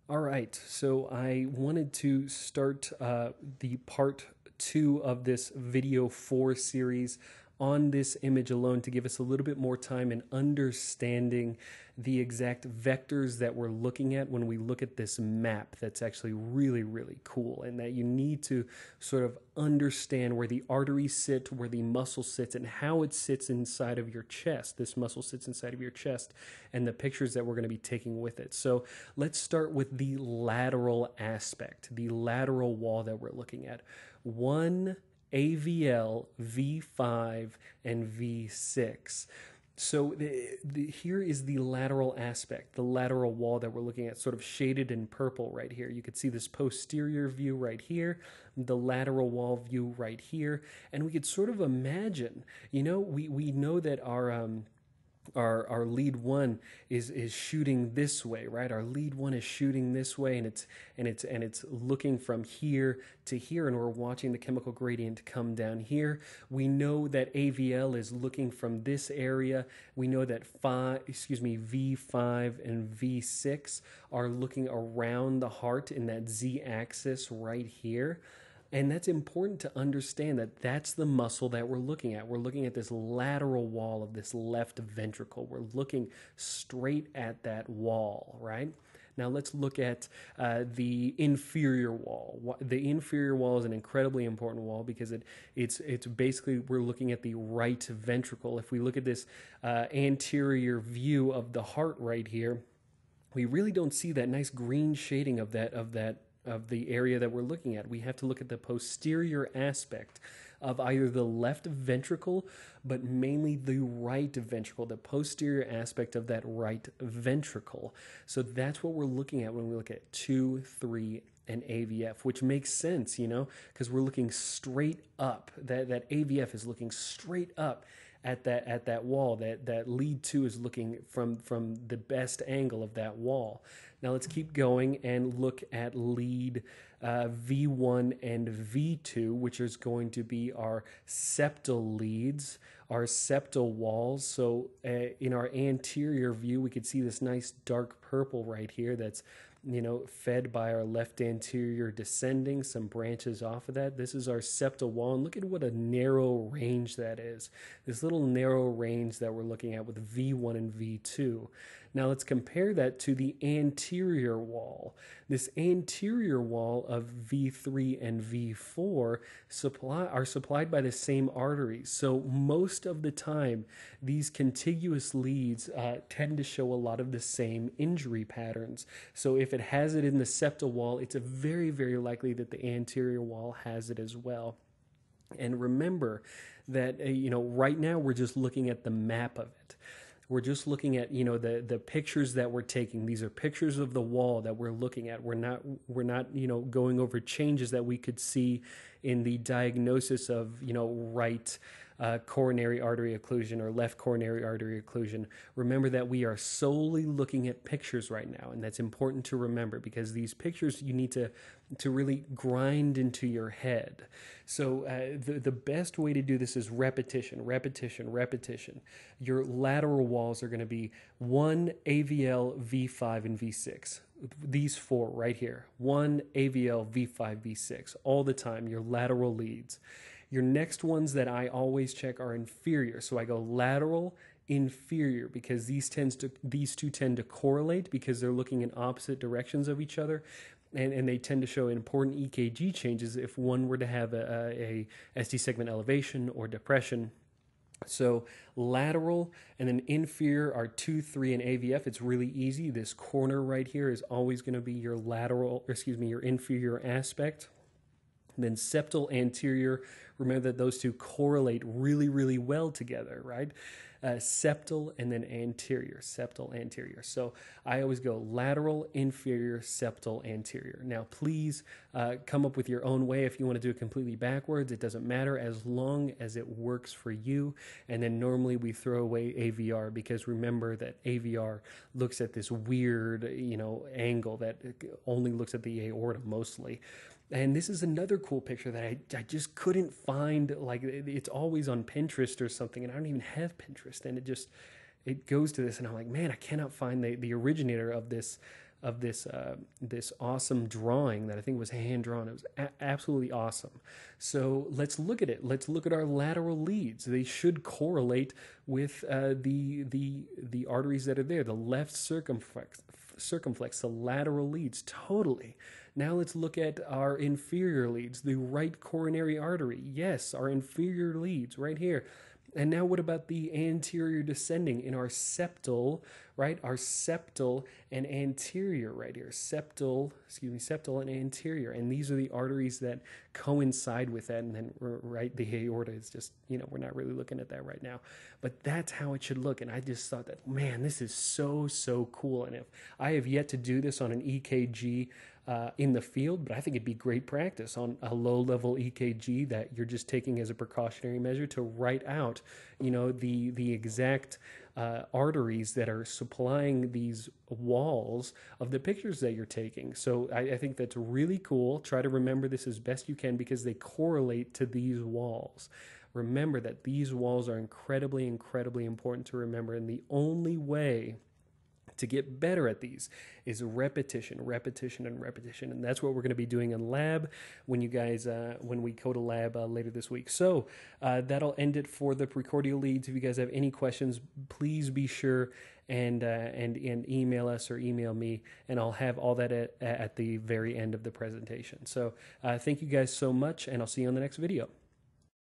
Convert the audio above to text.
All right, so I wanted to start the part 2 of this video 4 series on this image alone to give us a little bit more time in understanding the exact vectors that we're looking at when we look at this map. That's actually really, really cool, and that you need to sort of understand where the arteries sit, where the muscle sits, and how it sits inside of your chest. This muscle sits inside of your chest, and the pictures that we're going to be taking with it. So let's start with the lateral aspect, the lateral wall that we're looking at. One AVL, V5, and V6. So here is the lateral aspect, the lateral wall that we're looking at, sort of shaded in purple right here. You could see this posterior view right here, the lateral wall view right here, and we could sort of imagine, we know that our lead one is shooting this way, right? Our lead one is shooting this way, and it's looking from here to here, and we're watching the chemical gradient come down here. We know that AVL is looking from this area. We know that V5 and V6 are looking around the heart in that Z-axis right here. And that's important to understand that that's the muscle that we're looking at. We're looking at this lateral wall of this left ventricle. We're looking straight at that wall, right? Now let's look at the inferior wall. The inferior wall is an incredibly important wall because it's basically, we're looking at the right ventricle. If we look at this anterior view of the heart right here, we really don't see that nice green shading of the area that we're looking at. We have to look at the posterior aspect of either the left ventricle, but mainly the right ventricle, the posterior aspect of that right ventricle. So that's what we're looking at when we look at 2, 3, and AVF, which makes sense, because we're looking straight up. That AVF is looking straight up at that wall. That lead 2 is looking from the best angle of that wall. Now let's keep going and look at lead V1 and V2, which is going to be our septal leads, our septal walls. So in our anterior view, we could see this nice dark purple right here that's fed by our left anterior descending, some branches off of that. This is our septal wall, and look at what a narrow range that is. This little narrow range that we're looking at with V1 and V2. Now let's compare that to the anterior wall. This anterior wall of V3 and V4 are supplied by the same arteries. So most of the time, these contiguous leads tend to show a lot of the same injury patterns. So if it has it in the septal wall, it's very, very likely that the anterior wall has it as well. And remember that, right now we're just looking at the map of it. We're just looking at, the pictures that we're taking. These are pictures of the wall that we're looking at. We're not, going over changes that we could see in the diagnosis of, right coronary artery occlusion or left coronary artery occlusion. Remember that we are solely looking at pictures right now, and that's important to remember because these pictures you need to really grind into your head. So the best way to do this is repetition, repetition, repetition. Your lateral walls are going to be 1 AVL, V5, and V6. These 4 right here, 1 AVL, V5, V6, all the time, your lateral leads. Your next ones that I always check are inferior. So I go lateral, inferior, because these two tend to correlate because they're looking in opposite directions of each other. And they tend to show important EKG changes if one were to have a ST segment elevation or depression. So lateral and then inferior are 2, 3, and AVF. It's really easy. This corner right here is always going to be your your inferior aspect. Then septal anterior, remember that those two correlate really, really well together, right? Septal and then anterior, septal anterior. So I always go lateral, inferior, septal, anterior. Now, please come up with your own way. If you want to do it completely backwards, it doesn't matter as long as it works for you. And then normally we throw away AVR because remember that AVR looks at this weird, angle that only looks at the aorta mostly. And this is another cool picture that I just couldn't find. Like, it's always on Pinterest or something, and I don't even have Pinterest. And it goes to this, and I'm like, man, I cannot find the originator of this this awesome drawing that I think was hand drawn. It was absolutely awesome. So let's look at it. Let's look at our lateral leads. They should correlate with the arteries that are there. The left circumflex, the lateral leads, totally. Now let's look at our inferior leads, the right coronary artery. Yes, our inferior leads right here. And now what about the anterior descending in our septal, right? Our septal and anterior right here. Septal and anterior. And these are the arteries that coincide with that. And then, right, the aorta is just, we're not really looking at that right now. But that's how it should look. And I just thought that, man, this is so, so cool. And if I have yet to do this on an EKG in the field, but I think it'd be great practice on a low-level EKG that you're just taking as a precautionary measure to write out, the exact arteries that are supplying these walls of the pictures that you're taking. So I think that's really cool. Try to remember this as best you can because they correlate to these walls. Remember that these walls are incredibly, incredibly important to remember, and the only way to get better at these is repetition, repetition, and repetition. And that's what we're going to be doing in lab when you guys, when we go to lab later this week. So that'll end it for the precordial leads. If you guys have any questions, please be sure and email us or email me, and I'll have all that at the very end of the presentation. So thank you guys so much, and I'll see you on the next video.